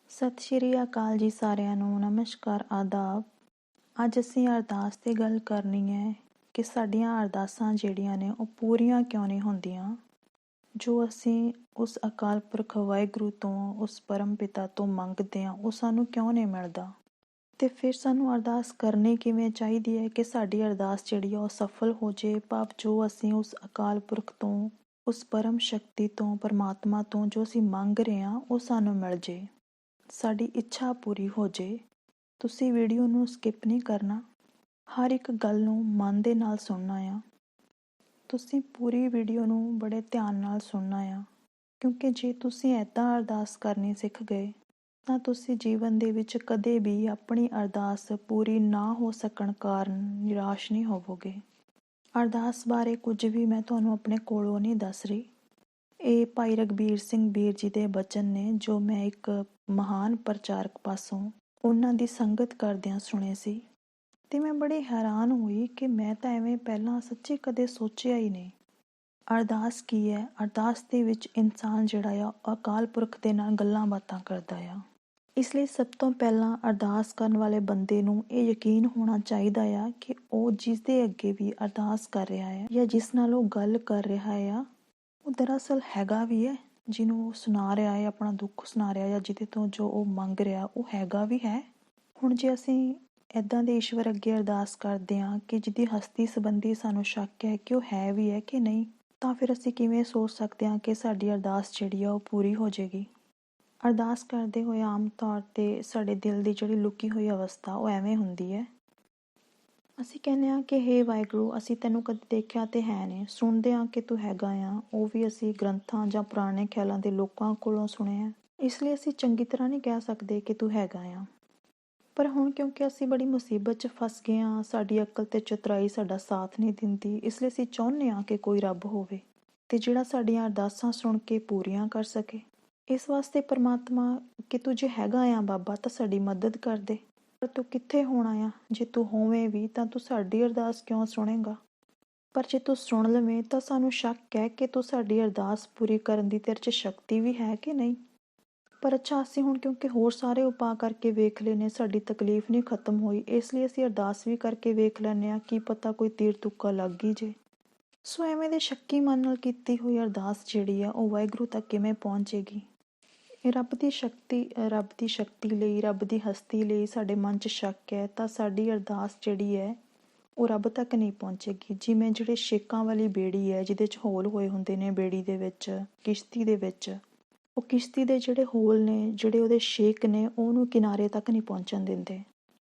ਸਤਿ ਸ਼੍ਰੀ ਅਕਾਲ ਜੀ ਸਾਰਿਆਂ ਨੂੰ। ਨਮਸਕਾਰ, ਆਦਾਬ। ਅੱਜ ਅਸੀਂ ਅਰਦਾਸ 'ਤੇ ਗੱਲ ਕਰਨੀ ਹੈ ਕਿ ਸਾਡੀਆਂ ਅਰਦਾਸਾਂ ਜਿਹੜੀਆਂ ਨੇ ਉਹ ਪੂਰੀਆਂ ਕਿਉਂ ਨਹੀਂ ਹੁੰਦੀਆਂ। ਜੋ ਅਸੀਂ ਉਸ ਅਕਾਲ ਪੁਰਖ ਵਾਹਿਗੁਰੂ ਤੋਂ, ਉਸ ਪਰਮ ਪਿਤਾ ਤੋਂ ਮੰਗਦੇ ਹਾਂ, ਉਹ ਸਾਨੂੰ ਕਿਉਂ ਨਹੀਂ ਮਿਲਦਾ। ਅਤੇ ਫਿਰ ਸਾਨੂੰ ਅਰਦਾਸ ਕਰਨੀ ਕਿਵੇਂ ਚਾਹੀਦੀ ਹੈ ਕਿ ਸਾਡੀ ਅਰਦਾਸ ਜਿਹੜੀ ਆ ਉਹ ਸਫਲ ਹੋ ਜੇ। ਭਾਵ ਜੋ ਅਸੀਂ ਉਸ ਅਕਾਲ ਪੁਰਖ ਤੋਂ, ਉਸ ਪਰਮ ਸ਼ਕਤੀ ਤੋਂ, ਪਰਮਾਤਮਾ ਤੋਂ ਜੋ ਅਸੀਂ ਮੰਗ ਰਹੇ ਹਾਂ ਉਹ ਸਾਨੂੰ ਮਿਲ ਜੇ, ਸਾਡੀ ਇੱਛਾ ਪੂਰੀ ਹੋ ਜੇ। ਤੁਸੀਂ ਵੀਡੀਓ ਨੂੰ ਸਕਿਪ ਨਹੀਂ ਕਰਨਾ, ਹਰ ਇੱਕ ਗੱਲ ਨੂੰ ਮਨ ਦੇ ਨਾਲ ਸੁਣਨਾ ਆ। ਤੁਸੀਂ ਪੂਰੀ ਵੀਡੀਓ ਨੂੰ ਬੜੇ ਧਿਆਨ ਨਾਲ ਸੁਣਨਾ ਆ, ਕਿਉਂਕਿ ਜੇ ਤੁਸੀਂ ਇੱਦਾਂ ਅਰਦਾਸ ਕਰਨੀ ਸਿੱਖ ਗਏ ਤਾਂ ਤੁਸੀਂ ਜੀਵਨ ਦੇ ਵਿੱਚ ਕਦੇ ਵੀ ਆਪਣੀ ਅਰਦਾਸ ਪੂਰੀ ਨਾ ਹੋ ਸਕਣ ਕਾਰਨ ਨਿਰਾਸ਼ ਨਹੀਂ ਹੋਵੋਗੇ। ਅਰਦਾਸ ਬਾਰੇ ਕੁਝ ਵੀ ਮੈਂ ਤੁਹਾਨੂੰ ਆਪਣੇ ਕੋਲੋਂ ਨਹੀਂ ਦੱਸ ਰਹੀ। ਇਹ ਭਾਈ ਰਘਬੀਰ ਸਿੰਘ ਵੀਰ ਜੀ ਦੇ ਬਚਨ ਨੇ, ਜੋ ਮੈਂ ਇੱਕ ਮਹਾਨ ਪ੍ਰਚਾਰਕ ਪਾਸੋਂ ਉਹਨਾਂ ਦੀ ਸੰਗਤ ਕਰਦਿਆਂ ਸੁਣੇ ਸੀ। ਅਤੇ ਮੈਂ ਬੜੀ ਹੈਰਾਨ ਹੋਈ ਕਿ ਮੈਂ ਤਾਂ ਐਵੇਂ ਪਹਿਲਾਂ ਸੱਚੀ ਕਦੇ ਸੋਚਿਆ ਹੀ ਨਹੀਂ। ਅਰਦਾਸ ਕੀ ਹੈ? ਅਰਦਾਸ ਦੇ ਵਿੱਚ ਇਨਸਾਨ ਜਿਹੜਾ ਆ ਅਕਾਲ ਪੁਰਖ ਦੇ ਨਾਲ ਗੱਲਾਂ ਬਾਤਾਂ ਕਰਦਾ ਆ। ਇਸ ਲਈ ਸਭ ਤੋਂ ਪਹਿਲਾਂ ਅਰਦਾਸ ਕਰਨ ਵਾਲੇ ਬੰਦੇ ਨੂੰ ਇਹ ਯਕੀਨ ਹੋਣਾ ਚਾਹੀਦਾ ਆ ਕਿ ਉਹ ਜਿਸ ਦੇ ਅੱਗੇ ਵੀ ਅਰਦਾਸ ਕਰ ਰਿਹਾ ਹੈ ਜਾਂ ਜਿਸ ਨਾਲ ਉਹ ਗੱਲ ਕਰ ਰਿਹਾ ਆ, ਉਹ ਦਰਅਸਲ ਹੈਗਾ ਵੀ ਹੈ। ਜਿਹਨੂੰ ਉਹ ਸੁਣਾ ਰਿਹਾ ਹੈ, ਆਪਣਾ ਦੁੱਖ ਸੁਣਾ ਰਿਹਾ ਜਾਂ ਜਿਹਦੇ ਤੋਂ ਜੋ ਉਹ ਮੰਗ ਰਿਹਾ ਉਹ ਹੈਗਾ ਵੀ ਹੈ। ਹੁਣ ਜੇ ਅਸੀਂ ਇੱਦਾਂ ਦੇ ਈਸ਼ਵਰ ਅੱਗੇ ਅਰਦਾਸ ਕਰਦੇ ਹਾਂ ਕਿ ਜਿਹਦੀ ਹਸਤੀ ਸੰਬੰਧੀ ਸਾਨੂੰ ਸ਼ੱਕ ਹੈ ਕਿ ਉਹ ਹੈ ਵੀ ਹੈ ਕਿ ਨਹੀਂ, ਤਾਂ ਫਿਰ ਅਸੀਂ ਕਿਵੇਂ ਸੋਚ ਸਕਦੇ ਹਾਂ ਕਿ ਸਾਡੀ ਅਰਦਾਸ ਜਿਹੜੀ ਆ ਉਹ ਪੂਰੀ ਹੋ ਜਾਏਗੀ। ਅਰਦਾਸ ਕਰਦੇ ਹੋਏ ਆਮ ਤੌਰ 'ਤੇ ਸਾਡੇ ਦਿਲ ਦੀ ਜਿਹੜੀ ਲੁਕੀ ਹੋਈ ਅਵਸਥਾ ਉਹ ਐਵੇਂ ਹੁੰਦੀ ਹੈ। ਅਸੀਂ ਕਹਿੰਦੇ ਹਾਂ ਕਿ ਹੇ ਵਾਹਿਗੁਰੂ, ਅਸੀਂ ਤੈਨੂੰ ਕਦੇ ਦੇਖਿਆ ਤੇ ਹੈ ਨਹੀਂ। ਸੁਣਦੇ ਹਾਂ ਕਿ ਤੂੰ ਹੈਗਾ ਆ, ਉਹ ਵੀ ਅਸੀਂ ਗ੍ਰੰਥਾਂ ਜਾਂ ਪੁਰਾਣੇ ਖਿਆਲਾਂ ਦੇ ਲੋਕਾਂ ਕੋਲੋਂ ਸੁਣਿਆ। ਇਸ ਲਈ ਅਸੀਂ ਚੰਗੀ ਤਰ੍ਹਾਂ ਨਹੀਂ ਕਹਿ ਸਕਦੇ ਕਿ ਤੂੰ ਹੈਗਾ ਆ। ਪਰ ਹੁਣ ਕਿਉਂਕਿ ਅਸੀਂ ਬੜੀ ਮੁਸੀਬਤ 'ਚ ਫਸ ਗਏ ਹਾਂ, ਸਾਡੀ ਅਕਲ ਤੇ ਚਤੁਰਾਈ ਸਾਡਾ ਸਾਥ ਨਹੀਂ ਦਿੰਦੀ, ਇਸ ਲਈ ਅਸੀਂ ਚਾਹੁੰਦੇ ਹਾਂ ਕਿ ਕੋਈ ਰੱਬ ਹੋਵੇ ਅਤੇ ਜਿਹੜਾ ਸਾਡੀਆਂ ਅਰਦਾਸਾਂ ਸੁਣ ਕੇ ਪੂਰੀਆਂ ਕਰ ਸਕੇ। ਇਸ ਵਾਸਤੇ ਪਰਮਾਤਮਾ ਕਿ ਤੂੰ ਜੇ ਹੈਗਾ ਆ ਬਾਬਾ ਤਾਂ ਸਾਡੀ ਮਦਦ ਕਰ ਦੇ। ਪਰ ਤੂੰ ਕਿੱਥੇ ਹੋਣਾ ਆ? ਜੇ ਤੂੰ ਹੋਵੇਂ ਵੀ ਤਾਂ ਤੂੰ ਸਾਡੀ ਅਰਦਾਸ ਕਿਉਂ ਸੁਣੇਗਾ? ਪਰ ਜੇ ਤੂੰ ਸੁਣ ਲਵੇਂ ਤਾਂ ਸਾਨੂੰ ਸ਼ੱਕ ਹੈ ਕਿ ਤੂੰ ਸਾਡੀ ਅਰਦਾਸ ਪੂਰੀ ਕਰਨ ਦੀ ਤੇਰੇ 'ਚ ਸ਼ਕਤੀ ਵੀ ਹੈ ਕਿ ਨਹੀਂ। ਪਰ ਅੱਛਾ, ਅਸੀਂ ਹੁਣ ਕਿਉਂਕਿ ਹੋਰ ਸਾਰੇ ਉਪਾਅ ਕਰਕੇ ਵੇਖ ਲਏ ਨੇ, ਸਾਡੀ ਤਕਲੀਫ ਨਹੀਂ ਖਤਮ ਹੋਈ, ਇਸ ਲਈ ਅਸੀਂ ਅਰਦਾਸ ਵੀ ਕਰਕੇ ਵੇਖ ਲੈਂਦੇ ਹਾਂ, ਕੀ ਪਤਾ ਕੋਈ ਤੀਰ ਤੁੱਕਾ ਲੱਗ ਹੀ ਜੇ। ਸੋ ਐਵੇਂ ਦੇ ਸ਼ੱਕੀ ਮਨ ਨਾਲ ਕੀਤੀ ਹੋਈ ਅਰਦਾਸ ਜਿਹੜੀ ਆ ਉਹ ਵਾਹਿਗੁਰੂ ਤੱਕ ਕਿਵੇਂ ਪਹੁੰਚੇਗੀ? ਇਹ ਰੱਬ ਦੀ ਸ਼ਕਤੀ ਲਈ, ਰੱਬ ਦੀ ਹਸਤੀ ਲਈ ਸਾਡੇ ਮਨ 'ਚ ਸ਼ੱਕ ਹੈ ਤਾਂ ਸਾਡੀ ਅਰਦਾਸ ਜਿਹੜੀ ਹੈ ਉਹ ਰੱਬ ਤੱਕ ਨਹੀਂ ਪਹੁੰਚੇਗੀ। ਜਿਵੇਂ ਜਿਹੜੇ ਛੇਕਾਂ ਵਾਲੀ ਬੇੜੀ ਹੈ ਜਿਹਦੇ 'ਚ ਹੋਲ ਹੋਏ ਹੁੰਦੇ ਨੇ ਬੇੜੀ ਦੇ ਵਿੱਚ, ਕਿਸ਼ਤੀ ਦੇ ਵਿੱਚ, ਉਹ ਕਿਸ਼ਤੀ ਦੇ ਜਿਹੜੇ ਹੋਲ ਨੇ, ਜਿਹੜੇ ਉਹਦੇ ਛੇਕ ਨੇ, ਉਹਨੂੰ ਕਿਨਾਰੇ ਤੱਕ ਨਹੀਂ ਪਹੁੰਚਣ ਦਿੰਦੇ।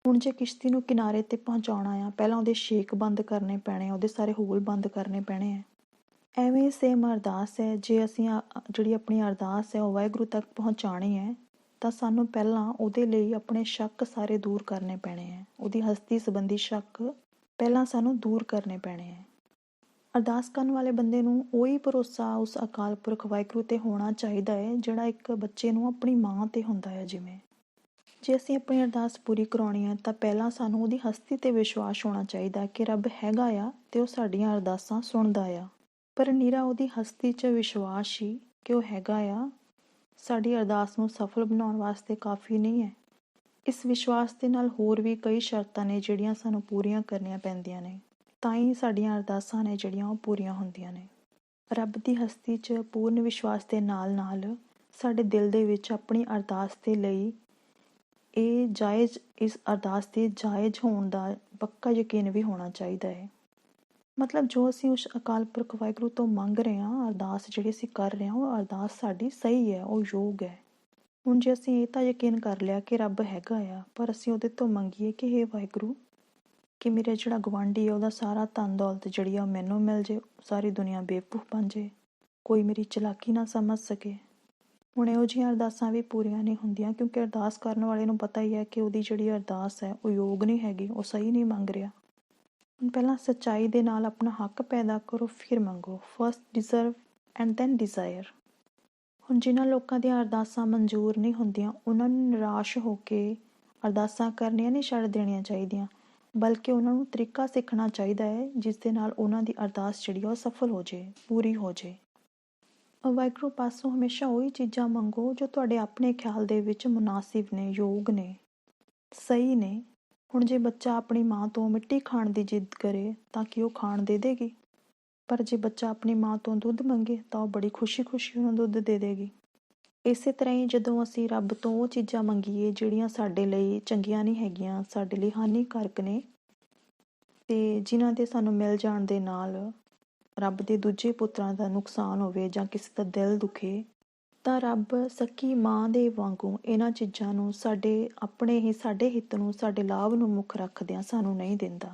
ਹੁਣ ਜੇ ਕਿਸ਼ਤੀ ਨੂੰ ਕਿਨਾਰੇ 'ਤੇ ਪਹੁੰਚਾਉਣਾ ਆ, ਪਹਿਲਾਂ ਉਹਦੇ ਛੇਕ ਬੰਦ ਕਰਨੇ ਪੈਣੇ, ਉਹਦੇ ਸਾਰੇ ਹੋਲ ਬੰਦ ਕਰਨੇ ਪੈਣੇ ਹੈ। ਐਵੇਂ ਸੇਮ ਅਰਦਾਸ ਹੈ। ਜੇ ਅਸੀਂ ਜਿਹੜੀ ਆਪਣੀ ਅਰਦਾਸ ਹੈ ਉਹ ਵਾਹਿਗੁਰੂ ਤੱਕ ਪਹੁੰਚਾਉਣੀ ਹੈ ਤਾਂ ਸਾਨੂੰ ਪਹਿਲਾਂ ਉਹਦੇ ਲਈ ਆਪਣੇ ਸ਼ੱਕ ਸਾਰੇ ਦੂਰ ਕਰਨੇ ਪੈਣੇ ਹੈ। ਉਹਦੀ ਹਸਤੀ ਸੰਬੰਧੀ ਸ਼ੱਕ ਪਹਿਲਾਂ ਸਾਨੂੰ ਦੂਰ ਕਰਨੇ ਪੈਣੇ ਹੈ। ਅਰਦਾਸ ਕਰਨ ਵਾਲੇ ਬੰਦੇ ਨੂੰ ਉਹੀ ਭਰੋਸਾ ਉਸ ਅਕਾਲ ਪੁਰਖ ਵਾਹਿਗੁਰੂ 'ਤੇ ਹੋਣਾ ਚਾਹੀਦਾ ਹੈ ਜਿਹੜਾ ਇੱਕ ਬੱਚੇ ਨੂੰ ਆਪਣੀ ਮਾਂ 'ਤੇ ਹੁੰਦਾ ਹੈ। ਜਿਵੇਂ ਜੇ ਅਸੀਂ ਆਪਣੀ ਅਰਦਾਸ ਪੂਰੀ ਕਰਾਉਣੀ ਹੈ ਤਾਂ ਪਹਿਲਾਂ ਸਾਨੂੰ ਉਹਦੀ ਹਸਤੀ 'ਤੇ ਵਿਸ਼ਵਾਸ ਹੋਣਾ ਚਾਹੀਦਾ ਕਿ ਰੱਬ ਹੈਗਾ ਆ ਅਤੇ ਉਹ ਸਾਡੀਆਂ ਅਰਦਾਸਾਂ ਸੁਣਦਾ ਆ। ਪਰ ਨਿਰਾ ਉਹਦੀ ਹਸਤੀ 'ਚ ਵਿਸ਼ਵਾਸ ਹੀ ਕਿ ਉਹ ਹੈਗਾ ਆ ਸਾਡੀ ਅਰਦਾਸ ਨੂੰ ਸਫਲ ਬਣਾਉਣ ਵਾਸਤੇ ਕਾਫੀ ਨਹੀਂ ਹੈ। ਇਸ ਵਿਸ਼ਵਾਸ ਦੇ ਨਾਲ ਹੋਰ ਵੀ ਕਈ ਸ਼ਰਤਾਂ ਨੇ ਜਿਹੜੀਆਂ ਸਾਨੂੰ ਪੂਰੀਆਂ ਕਰਨੀਆਂ ਪੈਂਦੀਆਂ ਨੇ, ਤਾਂ ਹੀ ਸਾਡੀਆਂ ਅਰਦਾਸਾਂ ਨੇ ਜਿਹੜੀਆਂ ਉਹ ਪੂਰੀਆਂ ਹੁੰਦੀਆਂ ਨੇ। ਰੱਬ ਦੀ ਹਸਤੀ 'ਚ ਪੂਰਨ ਵਿਸ਼ਵਾਸ ਦੇ ਨਾਲ ਨਾਲ ਸਾਡੇ ਦਿਲ ਦੇ ਵਿੱਚ ਆਪਣੀ ਅਰਦਾਸ ਦੇ ਲਈ ਇਸ ਅਰਦਾਸ ਦੇ ਜਾਇਜ਼ ਹੋਣ ਦਾ ਪੱਕਾ ਯਕੀਨ ਵੀ ਹੋਣਾ ਚਾਹੀਦਾ ਹੈ। ਮਤਲਬ ਜੋ ਅਸੀਂ ਉਸ ਅਕਾਲ ਪੁਰਖ ਵਾਹਿਗੁਰੂ ਤੋਂ ਮੰਗ ਰਹੇ ਹਾਂ, ਅਰਦਾਸ ਜਿਹੜੀ ਅਸੀਂ ਕਰ ਰਹੇ ਹਾਂ, ਉਹ ਅਰਦਾਸ ਸਾਡੀ ਸਹੀ ਹੈ, ਉਹ ਯੋਗ ਹੈ। ਹੁਣ ਜੇ ਅਸੀਂ ਇਹ ਤਾਂ ਯਕੀਨ ਕਰ ਲਿਆ ਕਿ ਰੱਬ ਹੈਗਾ ਆ, ਪਰ ਅਸੀਂ ਉਹਦੇ ਤੋਂ ਮੰਗੀਏ ਕਿ ਹੇ ਵਾਹਿਗੁਰੂ, ਕਿ ਮੇਰਾ ਜਿਹੜਾ ਗਵਾਂਢੀ ਹੈ ਉਹਦਾ ਸਾਰਾ ਧਨ ਦੌਲਤ ਜਿਹੜੀ ਆ ਮੈਨੂੰ ਮਿਲ ਜੇ, ਸਾਰੀ ਦੁਨੀਆ ਬੇਵਕੂਫ ਬਣ ਜੇ, ਕੋਈ ਮੇਰੀ ਚਲਾਕੀ ਨਾ ਸਮਝ ਸਕੇ। ਹੁਣ ਇਹੋ ਜਿਹੀਆਂ ਅਰਦਾਸਾਂ ਵੀ ਪੂਰੀਆਂ ਨਹੀਂ ਹੁੰਦੀਆਂ, ਕਿਉਂਕਿ ਅਰਦਾਸ ਕਰਨ ਵਾਲੇ ਨੂੰ ਪਤਾ ਹੀ ਹੈ ਕਿ ਉਹਦੀ ਜਿਹੜੀ ਅਰਦਾਸ ਹੈ ਉਹ ਯੋਗ ਨਹੀਂ ਹੈਗੀ, ਉਹ ਸਹੀ ਨਹੀਂ ਮੰਗ ਰਿਹਾ। ਹੁਣ ਪਹਿਲਾਂ ਸੱਚਾਈ ਦੇ ਨਾਲ ਆਪਣਾ ਹੱਕ ਪੈਦਾ ਕਰੋ, ਫਿਰ ਮੰਗੋ। First deserve and then desire. ਹੁਣ ਜਿਨ੍ਹਾਂ ਲੋਕਾਂ ਦੀਆਂ ਅਰਦਾਸਾਂ ਮਨਜ਼ੂਰ ਨਹੀਂ ਹੁੰਦੀਆਂ, ਉਹਨਾਂ ਨੂੰ ਨਿਰਾਸ਼ ਹੋ ਕੇ ਅਰਦਾਸਾਂ ਕਰਨੀਆਂ ਨਹੀਂ ਛੱਡ ਦੇਣੀਆਂ ਚਾਹੀਦੀਆਂ, ਬਲਕਿ ਉਹਨਾਂ ਨੂੰ ਤਰੀਕਾ ਸਿੱਖਣਾ ਚਾਹੀਦਾ ਹੈ ਜਿਸ ਦੇ ਨਾਲ ਉਹਨਾਂ ਦੀ ਅਰਦਾਸ ਜਿਹੜੀ ਉਹ ਸਫਲ ਹੋ ਜੇ, ਪੂਰੀ ਹੋ ਜੇ। ਵਾਹਿਗੁਰੂ ਪਾਸੋਂ ਹਮੇਸ਼ਾ ਉਹੀ ਚੀਜ਼ਾਂ ਮੰਗੋ ਜੋ ਤੁਹਾਡੇ ਆਪਣੇ ਖਿਆਲ ਦੇ ਵਿੱਚ ਮੁਨਾਸਿਬ ਨੇ, ਯੋਗ ਨੇ, ਸਹੀ ਨੇ। ਹੁਣ ਜੇ ਬੱਚਾ ਆਪਣੀ ਮਾਂ ਤੋਂ ਮਿੱਟੀ ਖਾਣ ਦੀ ਜਿੱਦ ਕਰੇ ਤਾਂ ਕੀ ਉਹ ਖਾਣ ਦੇ ਦੇਗੀ? ਪਰ ਜੇ ਬੱਚਾ ਆਪਣੀ ਮਾਂ ਤੋਂ ਦੁੱਧ ਮੰਗੇ ਤਾਂ ਉਹ ਬੜੀ ਖੁਸ਼ੀ-ਖੁਸ਼ੀ ਉਹਨੂੰ ਦੁੱਧ ਦੇ ਦੇਗੀ। ਇਸੇ ਤਰ੍ਹਾਂ ਹੀ ਜਦੋਂ ਅਸੀਂ ਰੱਬ ਤੋਂ ਉਹ ਚੀਜ਼ਾਂ ਮੰਗੀਏ ਜਿਹੜੀਆਂ ਸਾਡੇ ਲਈ ਚੰਗੀਆਂ ਨਹੀਂ ਹੈਗੀਆਂ, ਸਾਡੇ ਲਈ ਹਾਨੀਕਾਰਕ ਨੇ, ਤੇ ਜਿਨ੍ਹਾਂ ਦੇ ਸਾਨੂੰ ਮਿਲ ਜਾਣ ਦੇ ਨਾਲ ਰੱਬ ਦੇ ਦੂਜੇ ਪੁੱਤਰਾਂ ਦਾ ਨੁਕਸਾਨ ਹੋਵੇ ਜਾਂ ਕਿਸੇ ਦਾ ਦਿਲ ਦੁਖੇ, ਤਾਂ ਰੱਬ ਸਕੀ ਮਾਂ ਦੇ ਵਾਂਗੂ ਇਹਨਾਂ ਚੀਜ਼ਾਂ ਨੂੰ ਸਾਡੇ ਹਿੱਤ ਨੂੰ, ਸਾਡੇ ਲਾਭ ਨੂੰ ਮੁੱਖ ਰੱਖਦਿਆਂ ਸਾਨੂੰ ਨਹੀਂ ਦਿੰਦਾ।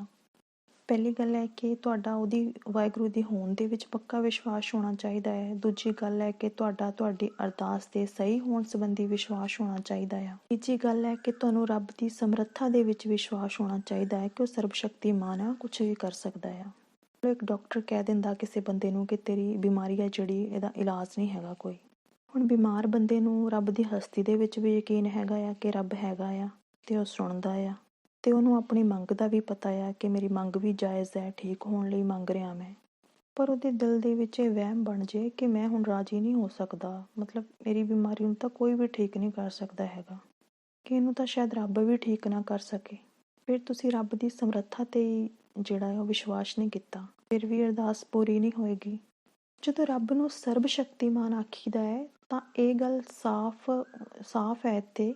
ਪਹਿਲੀ ਗੱਲ ਹੈ ਕਿ ਤੁਹਾਡਾ ਉਹਦੀ ਵਾਹਿਗੁਰੂ ਦੀ ਹੋਂਦ ਦੇ ਵਿੱਚ ਪੱਕਾ ਵਿਸ਼ਵਾਸ ਹੋਣਾ ਚਾਹੀਦਾ ਹੈ। ਦੂਜੀ ਗੱਲ ਹੈ ਕਿ ਤੁਹਾਡੀ ਅਰਦਾਸ ਦੇ ਸਹੀ ਹੋਣ ਸੰਬੰਧੀ ਵਿਸ਼ਵਾਸ ਹੋਣਾ ਚਾਹੀਦਾ ਆ। ਤੀਜੀ ਗੱਲ ਹੈ ਕਿ ਤੁਹਾਨੂੰ ਰੱਬ ਦੀ ਸਮਰੱਥਾ ਦੇ ਵਿੱਚ ਵਿਸ਼ਵਾਸ ਹੋਣਾ ਚਾਹੀਦਾ ਹੈ ਕਿ ਉਹ ਸਰਬਸ਼ਕਤੀਮਾਨ ਆ, ਕੁਛ ਵੀ ਕਰ ਸਕਦਾ ਆ। ਇੱਕ ਡਾਕਟਰ ਕਹਿ ਦਿੰਦਾ ਕਿਸੇ ਬੰਦੇ ਨੂੰ ਕਿ ਤੇਰੀ ਬਿਮਾਰੀ ਹੈ ਜਿਹੜੀ, ਇਹਦਾ ਇਲਾਜ ਨਹੀਂ ਹੈਗਾ ਕੋਈ। ਹੁਣ ਬਿਮਾਰ ਬੰਦੇ ਨੂੰ ਰੱਬ ਦੀ ਹਸਤੀ ਦੇ ਵਿੱਚ ਵੀ ਯਕੀਨ ਹੈਗਾ ਆ ਕਿ ਰੱਬ ਹੈਗਾ ਆ ਤੇ ਉਹ ਸੁਣਦਾ ਆ, ਤੇ ਉਹਨੂੰ ਆਪਣੀ ਮੰਗ ਦਾ ਵੀ ਪਤਾ ਆ ਕਿ ਮੇਰੀ ਮੰਗ ਵੀ ਜਾਇਜ਼ ਹੈ, ਠੀਕ ਹੋਣ ਲਈ ਮੰਗ ਰਿਹਾ ਮੈਂ। ਪਰ ਉਹਦੇ ਦਿਲ ਦੇ ਵਿੱਚ ਇਹ ਵਹਿਮ ਬਣ ਜੇ ਕਿ ਮੈਂ ਹੁਣ ਰਾਜੀ ਨਹੀਂ ਹੋ ਸਕਦਾ, ਮਤਲਬ ਮੇਰੀ ਬਿਮਾਰੀ ਨੂੰ ਤਾਂ ਕੋਈ ਵੀ ਠੀਕ ਨਹੀਂ ਕਰ ਸਕਦਾ ਹੈਗਾ, ਕਿ ਇਹਨੂੰ ਤਾਂ ਸ਼ਾਇਦ ਰੱਬ ਵੀ ਠੀਕ ਨਾ ਕਰ ਸਕੇ। ਫਿਰ ਤੁਸੀਂ ਰੱਬ ਦੀ ਸਮਰੱਥਾ ਤੇ ਹੀ ਜਿਹੜਾ ਹੈ ਉਹ ਵਿਸ਼ਵਾਸ ਨਹੀਂ ਕੀਤਾ, ਫਿਰ ਵੀ ਅਰਦਾਸ ਪੂਰੀ ਨਹੀਂ ਹੋਏਗੀ। ਜਦੋਂ ਰੱਬ ਨੂੰ ਸਰਬ ਸ਼ਕਤੀਮਾਨ ਆਖੀਦਾ ਹੈ ਤਾਂ ਇਹ ਗੱਲ ਸਾਫ਼ ਹੈ ਇੱਥੇ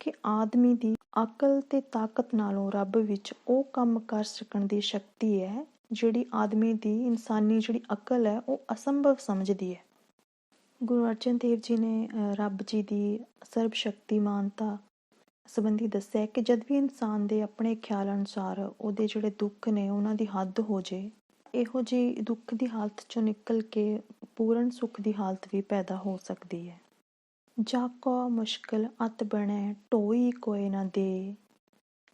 ਕਿ ਆਦਮੀ ਦੀ ਅਕਲ ਤੇ ਤਾਕਤ ਨਾਲੋਂ ਰੱਬ ਵਿੱਚ ਉਹ ਕੰਮ ਕਰ ਸਕਣ ਦੀ ਸ਼ਕਤੀ ਹੈ ਜਿਹੜੀ ਆਦਮੀ ਦੀ ਇਨਸਾਨੀ ਜਿਹੜੀ ਅਕਲ ਹੈ ਉਹ ਅਸੰਭਵ ਸਮਝਦੀ ਹੈ। ਗੁਰੂ ਅਰਜਨ ਦੇਵ ਜੀ ਨੇ ਰੱਬ ਜੀ ਦੀ ਸਰਬ ਸ਼ਕਤੀਮਾਨਤਾ ਸੰਬੰਧੀ ਦੱਸਿਆ ਕਿ ਜਦ ਵੀ ਇਨਸਾਨ ਦੇ ਆਪਣੇ ਖਿਆਲ ਅਨੁਸਾਰ ਉਹਦੇ ਜਿਹੜੇ ਦੁੱਖ ਨੇ ਉਹਨਾਂ ਦੀ ਹੱਦ ਹੋ ਜੇ, ਇਹੋ ਜਿਹੀ ਦੁੱਖ ਦੀ ਹਾਲਤ ਚੋਂ ਨਿਕਲ ਕੇ ਪੂਰਨ ਸੁੱਖ ਦੀ ਹਾਲਤ ਵੀ ਪੈਦਾ ਹੋ ਸਕਦੀ ਹੈ। ਜਾਕੋ ਮੁਸ਼ਕਿਲ ਅਤ ਬਣੈ ਢੋਈ ਕੋਇ ਨਾ ਦੇ,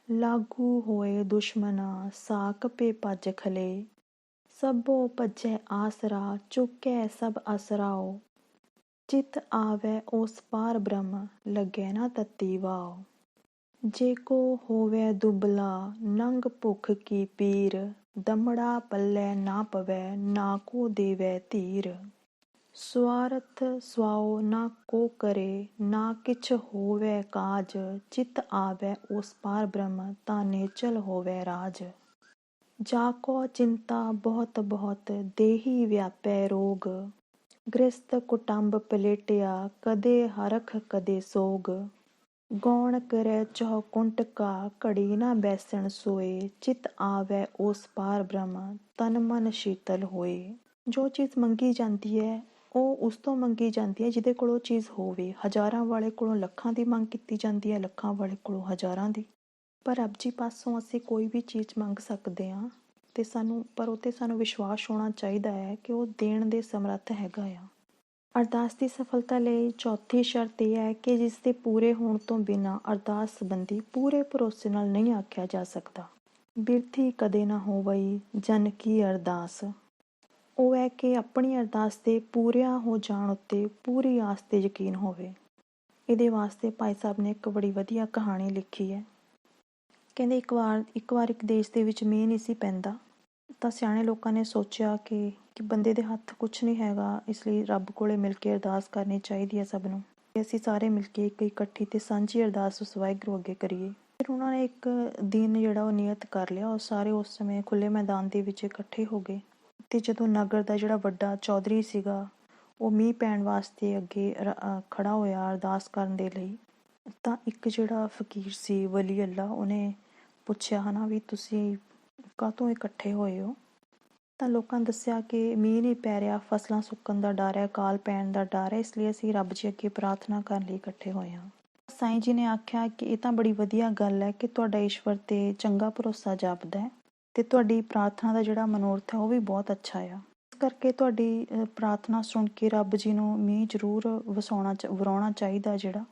ਲਾਗੂ ਹੋਏ ਦੁਸ਼ਮਨਾ ਸਾਕ ਪੇ ਭੱਜ ਖਲੇ, ਸਭੋ ਭੱਜੈ ਆਸਰਾ ਚੁੱਕੈ ਸਭ ਅਸਰਾਓ, ਚਿਤ ਆਵੈ ਉਸ ਪਾਰ ਬ੍ਰਹਮ ਲੱਗੈ ਨਾ ਤਤੀ ਵਾਓ, ਜੇ ਕੋ ਹੋਵੈ ਦੁਬਲਾ ਨੰਗ ਭੁੱਖ ਕੀ ਪੀਰ, ਦਮੜਾ ਪੱਲੇ ਨਾ ਪਵੈ ਨਾ ਕੋ ਦੇਵੈ ਧੀਰ, ਸਵਾਰਥ ਸਵਾਓ ਨਾ ਕੋ ਕਰੇ ਨਾ ਕਿਛ ਹੋਵੈ ਕਾਜ, ਚਿਤ ਆਵੈ ਉਸ ਪਾਰ ਬ੍ਰਹਮ ਤਾਂ ਨੇਚਲ ਹੋਵੈ ਰਾਜ, ਜਾਕੋ ਚਿੰਤਾ ਬਹੁਤ ਬਹੁਤ ਦੇਹੀ ਵਿਆਪੈ ਰੋਗ, ਗ੍ਰਸਤ ਕੁਟੰਬ ਪਲੇਟਿਆ ਕਦੇ ਹਰਖ ਕਦੇ ਸੋਗ, ਗੌਣ ਕਰੈ ਚਹੁ ਕੁੰਟਕਾ ਘੜੀ ਨਾ ਬੈਸਣ ਸੋਏ, ਚਿਤ ਆਵੈ ਉਸ ਪਾਰ ਬ੍ਰਹਮ ਤਨ ਮਨ ਸ਼ੀਤਲ ਹੋਏ। ਜੋ ਚੀਜ਼ ਮੰਗੀ ਜਾਂਦੀ ਹੈ ਉਹ ਉਸ ਤੋਂ ਮੰਗੀ ਜਾਂਦੀ ਹੈ ਜਿਹਦੇ ਕੋਲ ਉਹ ਚੀਜ਼ ਹੋਵੇ। ਹਜ਼ਾਰਾਂ ਵਾਲੇ ਕੋਲੋਂ ਲੱਖਾਂ ਦੀ ਮੰਗ ਕੀਤੀ ਜਾਂਦੀ ਹੈ, ਲੱਖਾਂ ਵਾਲੇ ਕੋਲੋਂ ਹਜ਼ਾਰਾਂ ਦੀ। ਪਰ ਰੱਬ ਜੀ ਪਾਸੋਂ ਅਸੀਂ ਕੋਈ ਵੀ ਚੀਜ਼ ਮੰਗ ਸਕਦੇ ਹਾਂ ਤੇ ਪਰ ਉਹ 'ਤੇ ਸਾਨੂੰ ਵਿਸ਼ਵਾਸ ਹੋਣਾ ਚਾਹੀਦਾ ਹੈ ਕਿ ਉਹ ਦੇਣ ਦੇ ਸਮਰੱਥ ਹੈਗਾ ਆ। ਅਰਦਾਸ ਦੀ ਸਫਲਤਾ ਲਈ ਚੌਥੀ ਸ਼ਰਤ ਇਹ ਹੈ ਕਿ ਜਿਸ ਦੇ ਪੂਰੇ ਹੋਣ ਤੋਂ ਬਿਨਾਂ ਅਰਦਾਸ ਸੰਬੰਧੀ ਪੂਰੇ ਭਰੋਸੇ ਨਾਲ ਨਹੀਂ ਆਖਿਆ ਜਾ ਸਕਦਾ। ਬਿਰਥੀ ਕਦੇ ਨਾ ਹੋਵਈ ਜਨ ਕੀ ਅਰਦਾਸ, ਉਹ ਹੈ ਕਿ ਆਪਣੀ ਅਰਦਾਸ ਦੇ ਪੂਰਿਆਂ ਹੋ ਜਾਣ ਉੱਤੇ ਪੂਰੀ ਆਸ ਤੇ ਯਕੀਨ ਹੋਵੇ। ਇਹਦੇ ਵਾਸਤੇ ਭਾਈ ਸਾਹਿਬ ਨੇ ਇੱਕ ਬੜੀ ਵਧੀਆ ਕਹਾਣੀ ਲਿਖੀ ਹੈ। ਕਹਿੰਦੇ ਇੱਕ ਵਾਰ ਇੱਕ ਦੇਸ਼ ਦੇ ਵਿੱਚ ਮੀਂਹ ਨਹੀਂ ਸੀ ਪੈਂਦਾ, ਤਾਂ ਸਿਆਣੇ ਲੋਕਾਂ ਨੇ ਸੋਚਿਆ ਕਿ ਬੰਦੇ ਦੇ ਹੱਥ ਕੁਛ ਨਹੀਂ ਹੈਗਾ, ਇਸ ਲਈ ਰੱਬ ਕੋਲੇ ਮਿਲ ਕੇ ਅਰਦਾਸ ਕਰਨੀ ਚਾਹੀਦੀ ਹੈ ਸਭ ਨੂੰ, ਕਿ ਅਸੀਂ ਸਾਰੇ ਮਿਲ ਕੇ ਇੱਕ ਇਕੱਠੀ ਤੇ ਸਾਂਝੀ ਅਰਦਾਸ ਉਸ ਵਾਹਿਗੁਰੂ ਅੱਗੇ ਕਰੀਏ। ਫਿਰ ਉਹਨਾਂ ਨੇ ਇੱਕ ਦਿਨ ਜਿਹੜਾ ਉਹ ਨਿਯਤ ਕਰ ਲਿਆ, ਉਹ ਸਾਰੇ ਉਸ ਸਮੇਂ ਖੁੱਲ੍ਹੇ ਮੈਦਾਨ ਦੇ ਵਿੱਚ ਇਕੱਠੇ ਹੋ ਗਏ। ਤੇ ਜਦੋਂ ਨਗਰ ਦਾ ਜਿਹੜਾ ਵੱਡਾ ਚੌਧਰੀ ਸੀਗਾ ਉਹ ਮੀਂਹ ਪੈਣ ਵਾਸਤੇ ਅੱਗੇ ਖੜਾ ਹੋਇਆ ਅਰਦਾਸ ਕਰਨ ਦੇ ਲਈ, ਤਾਂ ਇੱਕ ਜਿਹੜਾ ਫਕੀਰ ਸੀ ਵਲੀ ਅੱਲਾ, ਉਹਨੇ ਪੁੱਛਿਆ ਹੈ ਨਾ ਵੀ ਤੁਸੀਂ ਕਾਹਤੋਂ ਇਕੱਠੇ ਹੋਏ ਹੋ? ਤਾਂ ਲੋਕਾਂ ਨੇ ਦੱਸਿਆ ਕਿ ਮੀਂਹ ਨਹੀਂ ਪੈ ਰਿਹਾ, ਫਸਲਾਂ ਸੁੱਕਣ ਦਾ ਡਰ ਹੈ, ਅਕਾਲ ਪੈਣ ਦਾ ਡਰ ਹੈ, ਇਸ ਲਈ ਅਸੀਂ ਰੱਬ ਜੀ ਅੱਗੇ ਪ੍ਰਾਰਥਨਾ ਕਰਨ ਲਈ ਇਕੱਠੇ ਹੋਏ ਹਾਂ। ਸਾਈਂ ਜੀ ਨੇ ਆਖਿਆ ਕਿ ਇਹ ਤਾਂ ਬੜੀ ਵਧੀਆ ਗੱਲ ਹੈ ਕਿ ਤੁਹਾਡਾ ਈਸ਼ਵਰ 'ਤੇ ਚੰਗਾ ਭਰੋਸਾ ਜਾਪਦਾ ਹੈ ਤੇ ਤੁਹਾਡੀ ਪ੍ਰਾਰਥਨਾ ਦਾ ਜਿਹੜਾ ਮਨੋਰਥ ਹੈ ਉਹ ਵੀ ਬਹੁਤ ਅੱਛਾ ਆ। ਇਸ ਕਰਕੇ ਤੁਹਾਡੀ ਪ੍ਰਾਰਥਨਾ ਸੁਣ ਕੇ ਰੱਬ ਜੀ ਨੂੰ ਮੀਂਹ ਜ਼ਰੂਰ ਵਰਾਉਣਾ ਚਾਹੀਦਾ ਜਿਹੜਾ।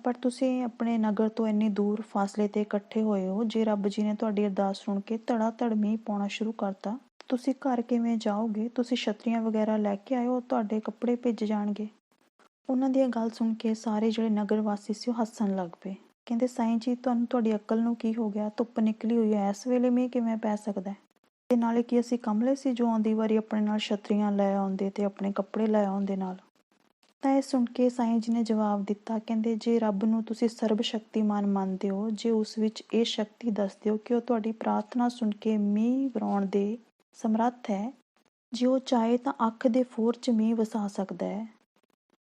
ਪਰ ਤੁਸੀਂ ਆਪਣੇ ਨਗਰ ਤੋਂ ਇੰਨੀ ਦੂਰ ਫਾਸਲੇ 'ਤੇ ਇਕੱਠੇ ਹੋਏ ਹੋ, ਜੇ ਰੱਬ ਜੀ ਨੇ ਤੁਹਾਡੀ ਅਰਦਾਸ ਸੁਣ ਕੇ ਧੜਾ ਧੜ ਮੀਂਹ ਪਾਉਣਾ ਸ਼ੁਰੂ ਕਰਤਾ, ਤੁਸੀਂ ਘਰ ਕਿਵੇਂ ਜਾਓਗੇ? ਤੁਸੀਂ ਛਤਰੀਆਂ ਵਗੈਰਾ ਲੈ ਕੇ ਆਇਓ, ਤੁਹਾਡੇ ਕੱਪੜੇ ਭਿੱਜ ਜਾਣਗੇ। ਉਹਨਾਂ ਦੀ ਇਹ ਗੱਲ ਸੁਣ ਕੇ ਸਾਰੇ ਜਿਹੜੇ ਨਗਰ ਵਾਸੀ ਸੀ ਉਹ ਹੱਸਣ ਲੱਗ ਪਏ। ਕਹਿੰਦੇ ਸਾਈਂ ਜੀ ਤੁਹਾਡੀ ਅਕਲ ਨੂੰ ਕੀ ਹੋ ਗਿਆ? ਧੁੱਪ ਨਿਕਲੀ ਹੋਈ ਹੈ, ਇਸ ਵੇਲੇ ਮੀਂਹ ਕਿਵੇਂ ਪੈ ਸਕਦਾ? ਤੇ ਨਾਲੇ ਕੀ ਅਸੀਂ ਕਮਲੇ ਸੀ ਜੋ ਆਉਂਦੀ ਵਾਰੀ ਆਪਣੇ ਨਾਲ ਛਤਰੀਆਂ ਲੈ ਆਉਂਦੇ ਤੇ ਆਪਣੇ ਕੱਪੜੇ ਲੈ ਆਉਂਦੇ ਨਾਲ। ਤਾਂ ਇਹ ਸੁਣ ਕੇ ਸਾਈਂ ਜੀ ਨੇ ਜਵਾਬ ਦਿੱਤਾ, ਕਹਿੰਦੇ ਜੇ ਰੱਬ ਨੂੰ ਤੁਸੀਂ ਸਰਬ ਸ਼ਕਤੀਮਾਨ ਮੰਨਦੇ ਹੋ, ਜੇ ਉਸ ਵਿੱਚ ਇਹ ਸ਼ਕਤੀ ਦੱਸਦੇ ਹੋ ਕਿ ਉਹ ਤੁਹਾਡੀ ਪ੍ਰਾਰਥਨਾ ਸੁਣ ਕੇ ਮੀਂਹ ਵਰਾਉਣ ਦੇ ਸਮਰੱਥ ਹੈ, ਜੇ ਉਹ ਚਾਹੇ ਤਾਂ ਅੱਖ ਦੇ ਫੋਰ 'ਚ ਮੀਂਹ ਵਸਾ ਸਕਦਾ ਹੈ,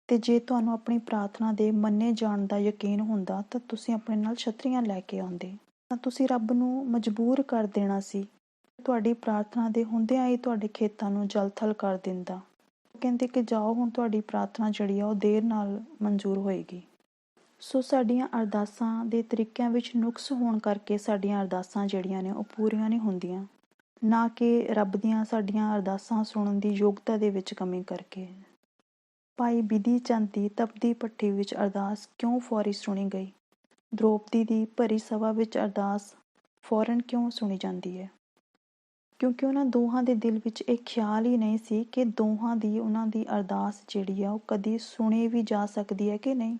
ਤੇ ਜੇ ਤੁਹਾਨੂੰ ਆਪਣੀ ਪ੍ਰਾਰਥਨਾ ਦੇ ਮੰਨੇ ਜਾਣ ਦਾ ਯਕੀਨ ਹੁੰਦਾ ਤਾਂ ਤੁਸੀਂ ਆਪਣੇ ਨਾਲ ਛਤਰੀਆਂ ਲੈ ਕੇ ਆਉਂਦੇ, ਤਾਂ ਤੁਸੀਂ ਰੱਬ ਨੂੰ ਮਜਬੂਰ ਕਰ ਦੇਣਾ ਸੀ। ਤੁਹਾਡੀ ਪ੍ਰਾਰਥਨਾ ਦੇ ਹੁੰਦਿਆਂ ਹੀ ਤੁਹਾਡੇ ਖੇਤਾਂ ਨੂੰ ਜਲ-ਥਲ ਕਰ ਦਿੰਦਾ। ਕਹਿੰਦੇ ਕਿ ਜਾਓ, ਹੁਣ ਤੁਹਾਡੀ ਪ੍ਰਾਰਥਨਾ ਜਿਹੜੀ ਆ ਉਹ ਦੇਰ ਨਾਲ ਮਨਜ਼ੂਰ ਹੋਏਗੀ। ਸੋ ਸਾਡੀਆਂ ਅਰਦਾਸਾਂ ਦੇ ਤਰੀਕਿਆਂ ਵਿੱਚ ਨੁਕਸ ਹੋਣ ਕਰਕੇ ਸਾਡੀਆਂ ਅਰਦਾਸਾਂ ਜਿਹੜੀਆਂ ਨੇ ਉਹ ਪੂਰੀਆਂ ਨਹੀਂ ਹੁੰਦੀਆਂ, ਨਾ ਕਿ ਰੱਬ ਦੀਆਂ ਸਾਡੀਆਂ ਅਰਦਾਸਾਂ ਸੁਣਨ ਦੀ ਯੋਗਤਾ ਦੇ ਵਿੱਚ ਕਮੀ ਕਰਕੇ। ਭਾਈ ਬਿਧੀ ਚੰਦ ਦੀ ਤਪਦੀ ਭੱਠੀ ਵਿੱਚ ਅਰਦਾਸ ਕਿਉਂ ਫੌਰੀ ਸੁਣੀ ਗਈ? ਦ੍ਰੋਪਦੀ ਦੀ ਭਰੀ ਸਭਾ ਵਿੱਚ ਅਰਦਾਸ ਫੌਰਨ ਕਿਉਂ ਸੁਣੀ ਜਾਂਦੀ ਹੈ? ਕਿਉਂਕਿ ਉਹਨਾਂ ਦੋਹਾਂ ਦੇ ਦਿਲ ਵਿੱਚ ਇਹ ਖਿਆਲ ਹੀ ਨਹੀਂ ਸੀ ਕਿ ਦੋਹਾਂ ਦੀ ਉਹਨਾਂ ਦੀ ਅਰਦਾਸ ਜਿਹੜੀ ਆ ਉਹ ਕਦੀ ਸੁਣੀ ਵੀ ਜਾ ਸਕਦੀ ਹੈ ਕਿ ਨਹੀਂ।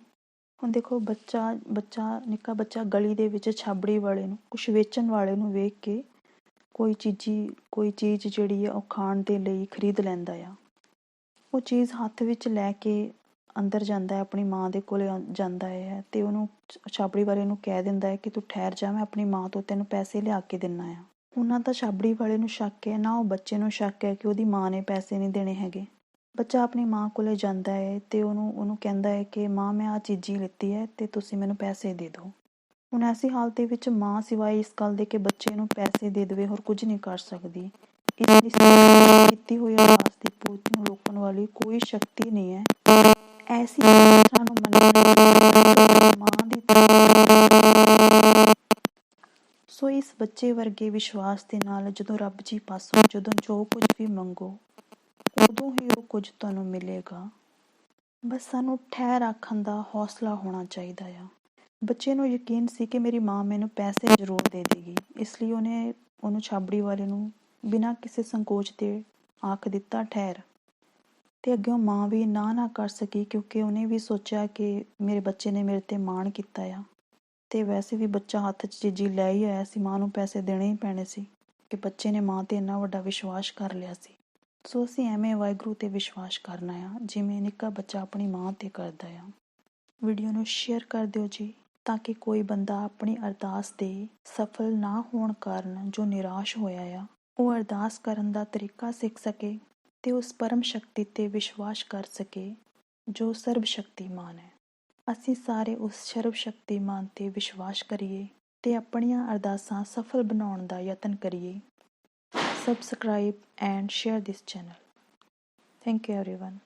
ਹੁਣ ਦੇਖੋ, ਨਿੱਕਾ ਬੱਚਾ ਗਲੀ ਦੇ ਵਿੱਚ ਛਾਬੜੀ ਵਾਲੇ ਨੂੰ, ਕੁਛ ਵੇਚਣ ਵਾਲੇ ਨੂੰ ਵੇਖ ਕੇ ਕੋਈ ਚੀਜ਼ ਜਿਹੜੀ ਆ ਉਹ ਖਾਣ ਦੇ ਲਈ ਖਰੀਦ ਲੈਂਦਾ ਆ। ਉਹ ਚੀਜ਼ ਹੱਥ ਵਿੱਚ ਲੈ ਕੇ ਅੰਦਰ ਜਾਂਦਾ ਹੈ, ਆਪਣੀ ਮਾਂ ਦੇ ਕੋਲ ਜਾਂਦਾ ਹੈ ਤੇ ਉਹਨੂੰ ਛਾਬੜੀ ਵਾਲੇ ਨੂੰ ਕਹਿ ਦਿੰਦਾ ਹੈ ਕਿ ਤੂੰ ਠਹਿਰ ਜਾ, ਮੈਂ ਆਪਣੀ ਮਾਂ ਤੋਂ ਤੈਨੂੰ ਪੈਸੇ ਲਿਆ ਕੇ ਦਿੰਦਾ ਆ। ਉਹਨਾਂ ਤਾਂ ਛਾਬੜੀ ਵਾਲੇ ਨੂੰ ਸ਼ੱਕ ਹੈ, ਨਾ ਉਹ ਬੱਚੇ ਨੂੰ ਸ਼ੱਕ ਹੈ ਕਿ ਉਹਦੀ ਮਾਂ ਨੇ ਪੈਸੇ ਨਹੀਂ ਦੇਣੇ ਹੈਗੇ। ਬੱਚਾ ਆਪਣੀ ਮਾਂ ਕੋਲੇ ਜਾਂਦਾ ਹੈ ਤੇ ਉਹਨੂੰ ਕਹਿੰਦਾ ਹੈ ਕਿ ਮਾਂ, ਮੈਂ ਆਹ ਚੀਜ਼ੀ ਲਿੱਤੀ ਹੈ ਤੇ ਤੁਸੀਂ ਮੈਨੂੰ ਪੈਸੇ ਦੇ ਦਿਓ। ਹੁਣ ਐਸੀ ਹਾਲਤ ਦੇ ਵਿੱਚ ਮਾਂ ਸਿਵਾਏ ਇਸ ਗੱਲ ਦੇ ਕਿ ਬੱਚੇ ਨੂੰ ਪੈਸੇ ਦੇ ਦੇਵੇ ਹੋਰ ਕੁਝ ਨਹੀਂ ਕਰ ਸਕਦੀ। ਇਸ ਕੀਤੀ ਹੋਈ ਅਰਦਾਸ ਦੀ ਪੂਰਤੀ ਨੂੰ ਰੋਕਣ ਵਾਲੀ ਕੋਈ ਸ਼ਕਤੀ ਨਹੀਂ ਹੈ। ਐਸੀ ਨੂੰ ਮਾਂ ਦੀ ਸੋ ਇਸ ਬੱਚੇ ਵਰਗੇ ਵਿਸ਼ਵਾਸ ਦੇ ਨਾਲ ਜਦੋਂ ਰੱਬ ਜੀ ਪਾਸੋਂ ਜਦੋਂ ਜੋ ਕੁਝ ਵੀ ਮੰਗੋ ਉਦੋਂ ਹੀ ਉਹ ਕੁਝ ਤੁਹਾਨੂੰ ਮਿਲੇਗਾ। ਬਸ ਸਾਨੂੰ ਠਹਿਰ ਆਖਣ ਦਾ ਹੌਸਲਾ ਹੋਣਾ ਚਾਹੀਦਾ ਆ। ਬੱਚੇ ਨੂੰ ਯਕੀਨ ਸੀ ਕਿ ਮੇਰੀ ਮਾਂ ਮੈਨੂੰ ਪੈਸੇ ਜ਼ਰੂਰ ਦੇ ਦੇਗੀ, ਇਸ ਲਈ ਉਹਨੂੰ ਛਾਬੜੀ ਵਾਲੇ ਨੂੰ ਬਿਨਾਂ ਕਿਸੇ ਸੰਕੋਚ ਦੇ ਆਖ ਦਿੱਤਾ ਠਹਿਰ। ਤੇ ਅੱਗਿਓਂ ਮਾਂ ਵੀ ਨਾ ਕਰ ਸਕੀ, ਕਿਉਂਕਿ ਉਹਨੇ ਵੀ ਸੋਚਿਆ ਕਿ ਮੇਰੇ ਬੱਚੇ ਨੇ ਮੇਰੇ ਤੇ ਮਾਣ ਕੀਤਾ ਆ, ਤੇ ਵੈਸੇ ਵੀ ਬੱਚਾ ਹੱਥ 'ਚ ਚੀਜ਼ੀ ਲੈ ਹੀ ਆਇਆ ਸੀ, ਮਾਂ ਨੂੰ ਪੈਸੇ ਦੇਣੇ ਹੀ ਪੈਣੇ ਸੀ ਕਿ ਬੱਚੇ ਨੇ ਮਾਂ ਤੇ ਇੰਨਾ ਵੱਡਾ ਵਿਸ਼ਵਾਸ ਕਰ ਲਿਆ ਸੀ। ਸੋ ਅਸੀਂ ਐਵੇਂ ਵਾਹਿਗੁਰੂ ਤੇ ਵਿਸ਼ਵਾਸ ਕਰਨਾ ਆ ਜਿਵੇਂ ਨਿੱਕਾ ਬੱਚਾ ਆਪਣੀ ਮਾਂ ਤੇ ਕਰਦਾ ਆ। ਵੀਡੀਓ ਨੂੰ ਸ਼ੇਅਰ ਕਰ ਦਿਓ ਜੀ, ਤਾਂ ਕਿ ਕੋਈ ਬੰਦਾ ਆਪਣੀ ਅਰਦਾਸ ਦੇ ਸਫਲ ਨਾ ਹੋਣ ਕਾਰਨ ਜੋ ਨਿਰਾਸ਼ ਹੋਇਆ ਆ, ਉਹ ਅਰਦਾਸ ਕਰਨ ਦਾ ਤਰੀਕਾ ਸਿੱਖ ਸਕੇ ਤੇ ਉਸ ਪਰਮ ਸ਼ਕਤੀ ਤੇ ਵਿਸ਼ਵਾਸ ਕਰ ਸਕੇ ਜੋ ਸਰਬ ਸ਼ਕਤੀਮਾਨ ਹੈ। ਅਸੀਂ ਸਾਰੇ ਉਸ ਸਰਬ ਸ਼ਕਤੀਮਾਨ ਤੇ ਵਿਸ਼ਵਾਸ ਕਰੀਏ ਤੇ ਆਪਣੀਆਂ ਅਰਦਾਸਾਂ ਸਫਲ ਬਣਾਉਣ ਦਾ ਯਤਨ ਕਰੀਏ। Subscribe and share this channel. Thank you everyone.